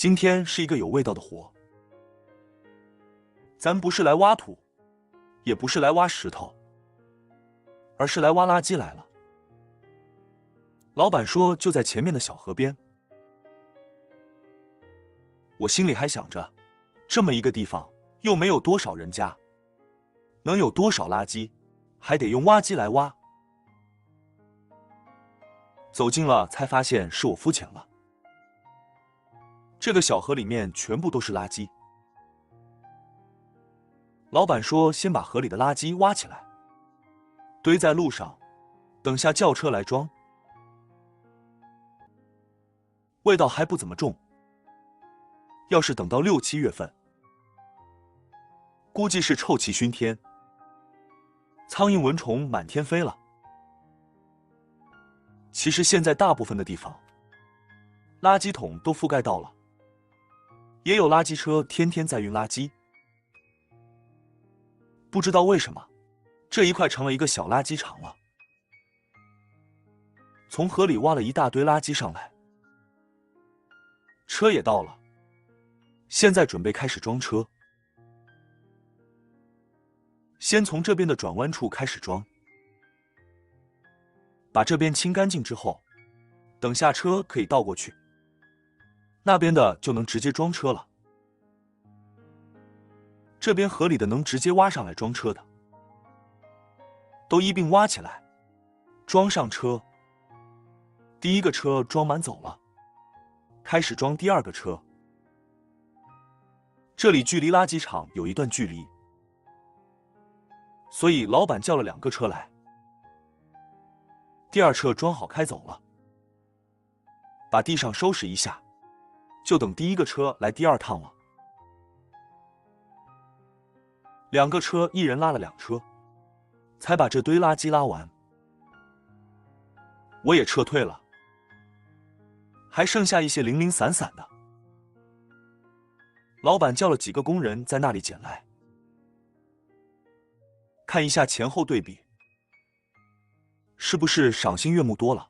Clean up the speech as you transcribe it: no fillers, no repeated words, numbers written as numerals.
今天是一个有味道的活，咱不是来挖土，也不是来挖石头，而是来挖垃圾来了。老板说就在前面的小河边。我心里还想着，这么一个地方又没有多少人家，能有多少垃圾，还得用挖机来挖。走近了才发现是我肤浅了。这个小河里面全部都是垃圾。老板说先把河里的垃圾挖起来，堆在路上，等下叫车来装。味道还不怎么重，要是等到6、7月份，估计是臭气熏天，苍蝇蚊虫满天飞了。其实现在大部分的地方，垃圾桶都覆盖到了，也有垃圾车天天在运垃圾。不知道为什么，这一块成了一个小垃圾场了。从河里挖了一大堆垃圾上来，车也到了，现在准备开始装车。先从这边的转弯处开始装，把这边清干净之后，等下车可以倒过去，那边的就能直接装车了。这边河里的能直接挖上来装车的，都一并挖起来，装上车。第一个车装满走了，开始装第二个车。这里距离垃圾场有一段距离，所以老板叫了2个车来。第二车装好开走了，把地上收拾一下，就等第一个车来第2趟了。2个车一人拉了2车，才把这堆垃圾拉完。我也撤退了，还剩下一些零零散散的。老板叫了几个工人在那里捡来，看一下前后对比，是不是赏心悦目多了？